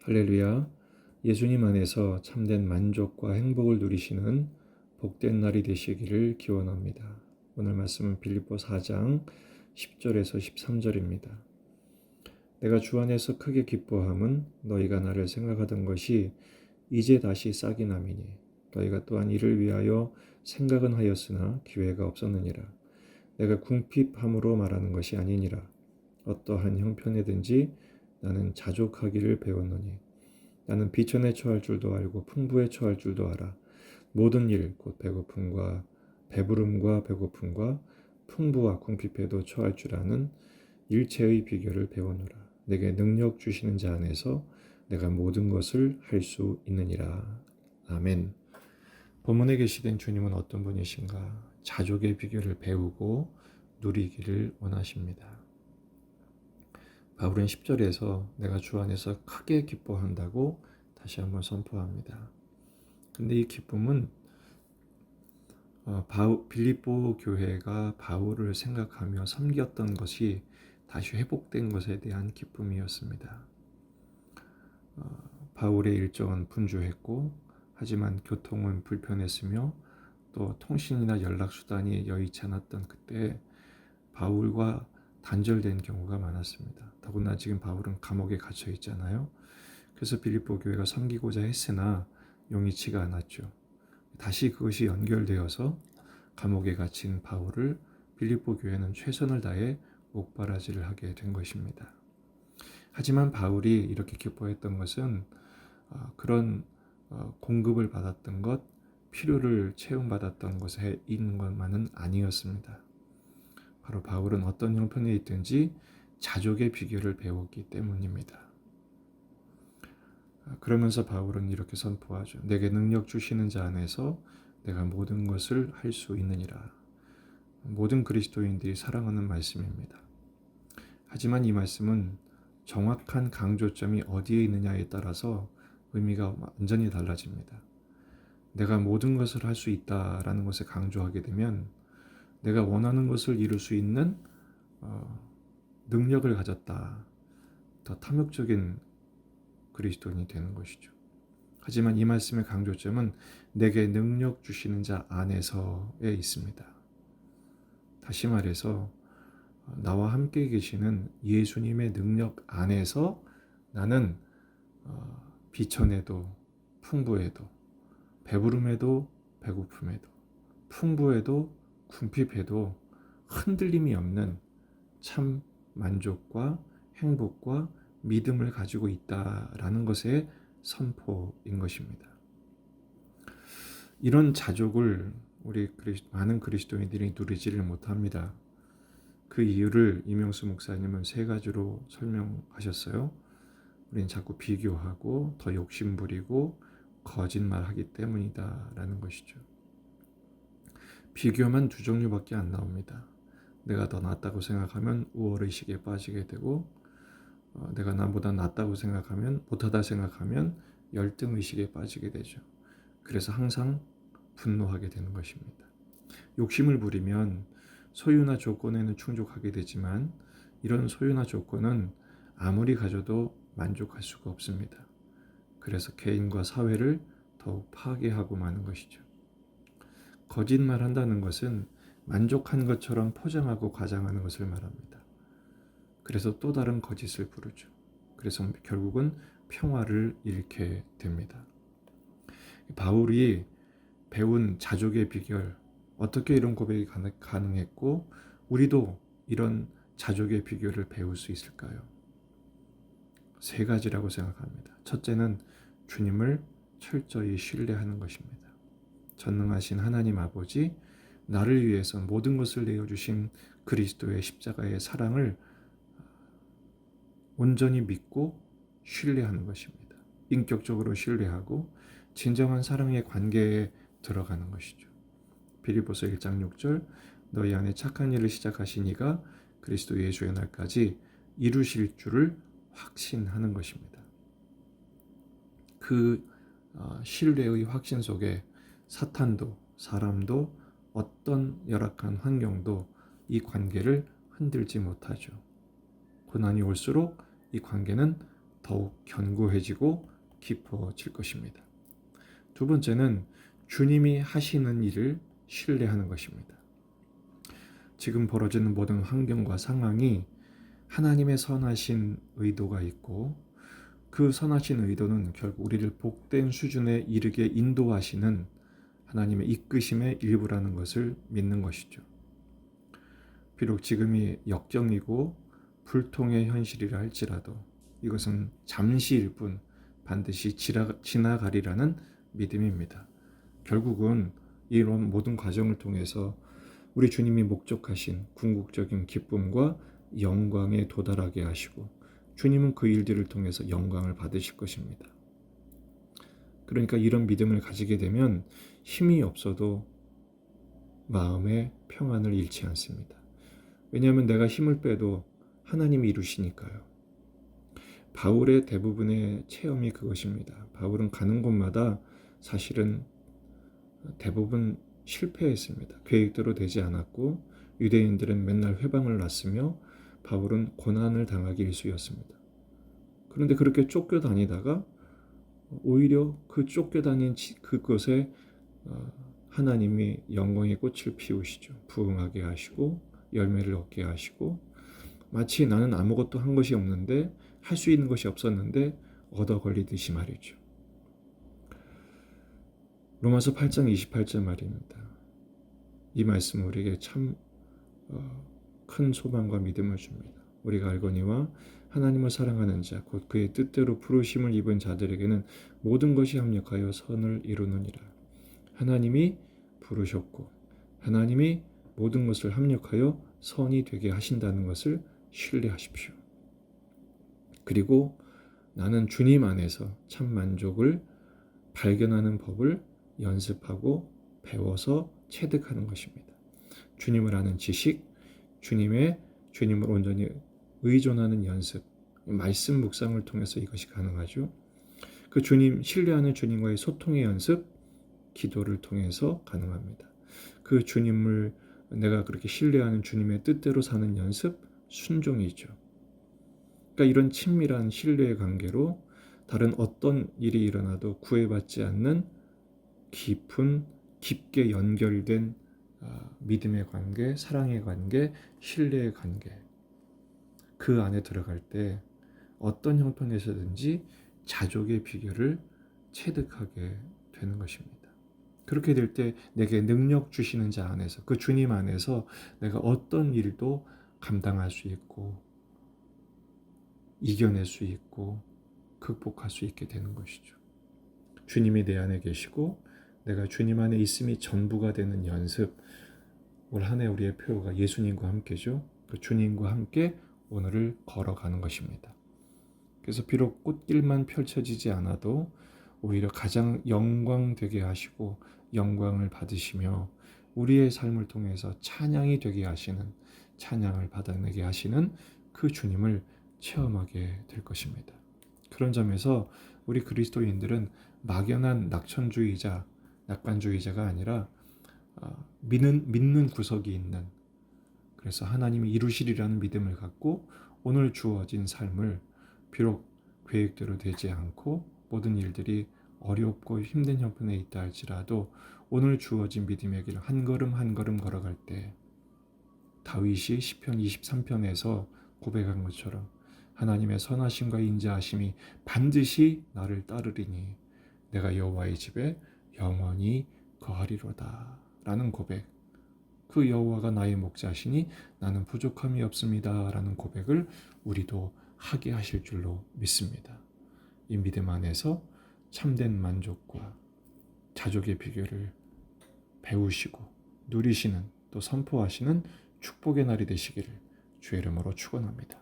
할렐루야. 예수님 안에서 참된 만족과 행복을 누리시는 복된 날이 되시기를 기원합니다. 오늘 말씀은 빌립보 4장 10절에서 13절입니다. 내가 주 안에서 크게 기뻐함은 너희가 나를 생각하던 것이 이제 다시 싹이 남이니 너희가 또한 이를 위하여 생각은 하였으나 기회가 없었느니라. 내가 궁핍함으로 말하는 것이 아니니라. 어떠한 형편에든지 나는 자족하기를 배웠노니 나는 비천에 처할 줄도 알고 풍부에 처할 줄도 알아. 모든 일 곧 배고픔과 배부름과 배고픔과 풍부와 궁핍에도 처할 줄 아는 일체의 비결을 배우노라. 내게 능력 주시는 자 안에서 내가 모든 것을 할 수 있느니라. 아멘. 본문에 계시된 주님은 어떤 분이신가? 자족의 비결을 배우고 누리기를 원하십니다. 바울은 10절에서 내가 주 안에서 크게 기뻐한다고 다시 한번 선포합니다. 근데 이 기쁨은 빌립보 교회가 바울을 생각하며 섬겼던 것이 다시 회복된 것에 대한 기쁨이었습니다. 바울의 일정은 분주했고 하지만 교통은 불편했으며 또 통신이나 연락수단이 여의치 않았던 그때 바울과 단절된 경우가 많았습니다. 더구나 지금 바울은 감옥에 갇혀 있잖아요. 그래서 빌립보 교회가 섬기고자 했으나 용이치가 않았죠. 다시 그것이 연결되어서 감옥에 갇힌 바울을 빌립보 교회는 최선을 다해 옥바라지를 하게 된 것입니다. 하지만 바울이 이렇게 기뻐했던 것은 그런 공급을 받았던 것, 필요를 채움받았던 것에 있는 것만은 아니었습니다. 바로 바울은 어떤 형편에 있든지 자족의 비결을 배웠기 때문입니다. 그러면서 바울은 이렇게 선포하죠. 내게 능력 주시는 자 안에서 내가 모든 것을 할 수 있느니라. 모든 그리스도인들이 사랑하는 말씀입니다. 하지만 이 말씀은 정확한 강조점이 어디에 있느냐에 따라서 의미가 완전히 달라집니다. 내가 모든 것을 할 수 있다라는 것에 강조하게 되면 내가 원하는 것을 이룰 수 있는 능력을 가졌다. 더 탐욕적인 그리스도인이 되는 것이죠. 하지만 이 말씀의 강조점은 내게 능력 주시는 자 안에서에 있습니다. 다시 말해서 나와 함께 계시는 예수님의 능력 안에서 나는 비천에도 풍부에도 배부름에도 배고픔에도 풍부에도 궁핍해도 흔들림이 없는 참 만족과 행복과 믿음을 가지고 있다라는 것의 선포인 것입니다. 이런 자족을 우리 많은 그리스도인들이 누리지를 못합니다. 그 이유를 이명수 목사님은 세 가지로 설명하셨어요. 우리는 자꾸 비교하고 더 욕심부리고 거짓말하기 때문이다라는 것이죠. 비교만 두 종류밖에 안 나옵니다. 내가 더 낫다고 생각하면 우월의식에 빠지게 되고 내가 나보다 낫다고 생각하면 못하다 생각하면 열등의식에 빠지게 되죠. 그래서 항상 분노하게 되는 것입니다. 욕심을 부리면 소유나 조건에는 충족하게 되지만 이런 소유나 조건은 아무리 가져도 만족할 수가 없습니다. 그래서 개인과 사회를 더욱 파괴하고 마는 것이죠. 거짓말한다는 것은 만족한 것처럼 포장하고 과장하는 것을 말합니다. 그래서 또 다른 거짓을 부르죠. 그래서 결국은 평화를 잃게 됩니다. 바울이 배운 자족의 비결, 어떻게 이런 고백이 가능했고 우리도 이런 자족의 비결을 배울 수 있을까요? 세 가지라고 생각합니다. 첫째는 주님을 철저히 신뢰하는 것입니다. 전능하신 하나님 아버지, 나를 위해서 모든 것을 내어주신 그리스도의 십자가의 사랑을 온전히 믿고 신뢰하는 것입니다. 인격적으로 신뢰하고 진정한 사랑의 관계에 들어가는 것이죠. 빌립보서 1장 6절 너희 안에 착한 일을 시작하신 이가 그리스도 예수의 날까지 이루실 줄을 확신하는 것입니다. 그 신뢰의 확신 속에 사탄도 사람도 어떤 열악한 환경도 이 관계를 흔들지 못하죠. 고난이 올수록 이 관계는 더욱 견고해지고 깊어질 것입니다. 두 번째는 주님이 하시는 일을 신뢰하는 것입니다. 지금 벌어지는 모든 환경과 상황이 하나님의 선하신 의도가 있고, 그 선하신 의도는 결국 우리를 복된 수준에 이르게 인도하시는 하나님의 이끄심의 일부라는 것을 믿는 것이죠. 비록 지금이 역경이고 불통의 현실이라 할지라도 이것은 잠시일 뿐 반드시 지나가리라는 믿음입니다. 결국은 이런 모든 과정을 통해서 우리 주님이 목적하신 궁극적인 기쁨과 영광에 도달하게 하시고, 주님은 그 일들을 통해서 영광을 받으실 것입니다. 그러니까 이런 믿음을 가지게 되면 힘이 없어도 마음의 평안을 잃지 않습니다. 왜냐하면 내가 힘을 빼도 하나님이 이루시니까요. 바울의 대부분의 체험이 그것입니다. 바울은 가는 곳마다 사실은 대부분 실패했습니다. 계획대로 되지 않았고, 유대인들은 맨날 회방을 났으며 바울은 고난을 당하기 일쑤였습니다. 그런데 그렇게 쫓겨다니다가 오히려 그 쫓겨다닌 그곳에 하나님이 영광의 꽃을 피우시죠. 부흥하게 하시고 열매를 얻게 하시고, 마치 나는 아무것도 한 것이 없는데, 할 수 있는 것이 없었는데 얻어 걸리듯이 말이죠. 로마서 8장 28절 말입니다. 이 말씀은 우리에게 참 큰 소망과 믿음을 줍니다. 우리가 알거니와 하나님을 사랑하는 자 곧 그의 뜻대로 부르심을 입은 자들에게는 모든 것이 합력하여 선을 이루느니라. 하나님이 부르셨고 하나님이 모든 것을 합력하여 선이 되게 하신다는 것을 신뢰하십시오. 그리고 나는 주님 안에서 참 만족을 발견하는 법을 연습하고 배워서 체득하는 것입니다. 주님을 아는 지식, 주님을 온전히 의존하는 연습, 말씀 묵상을 통해서 이것이 가능하죠. 그 신뢰하는 주님과의 소통의 연습, 기도를 통해서 가능합니다. 그 주님을 내가 그렇게 신뢰하는 주님의 뜻대로 사는 연습, 순종이죠. 그러니까 이런 친밀한 신뢰의 관계로 다른 어떤 일이 일어나도 구애받지 않는 깊게 연결된 믿음의 관계, 사랑의 관계, 신뢰의 관계, 그 안에 들어갈 때 어떤 형편에서든지 자족의 비결을 체득하게 되는 것입니다. 그렇게 될 때 내게 능력 주시는 자 안에서, 그 주님 안에서 내가 어떤 일도 감당할 수 있고 이겨낼 수 있고 극복할 수 있게 되는 것이죠. 주님이 내 안에 계시고 내가 주님 안에 있음이 전부가 되는 연습, 올 한 해 우리의 표가 예수님과 함께죠. 그 주님과 함께 오늘을 걸어가는 것입니다. 그래서 비록 꽃길만 펼쳐지지 않아도 오히려 가장 영광되게 하시고 영광을 받으시며 우리의 삶을 통해서 찬양이 되게 하시는, 찬양을 받아내게 하시는 그 주님을 체험하게 될 것입니다. 그런 점에서 우리 그리스도인들은 막연한 낙관주의자가 아니라 믿는 구석이 있는, 그래서 하나님이 이루시리라는 믿음을 갖고 오늘 주어진 삶을 비록 계획대로 되지 않고 모든 일들이 어렵고 힘든 형편에 있다 할지라도 오늘 주어진 믿음의 길을 한 걸음 한 걸음 걸어갈 때 다윗이 시편 23편에서 고백한 것처럼 하나님의 선하심과 인자하심이 반드시 나를 따르리니 내가 여호와의 집에 영원히 거하리로다 라는 고백, 그 여호와가 나의 목자시니 나는 부족함이 없습니다 라는 고백을 우리도 하게 하실 줄로 믿습니다. 이 믿음 안에서 참된 만족과 자족의 비결을 배우시고 누리시는, 또 선포하시는 축복의 날이 되시기를 주의 이름으로 축원합니다.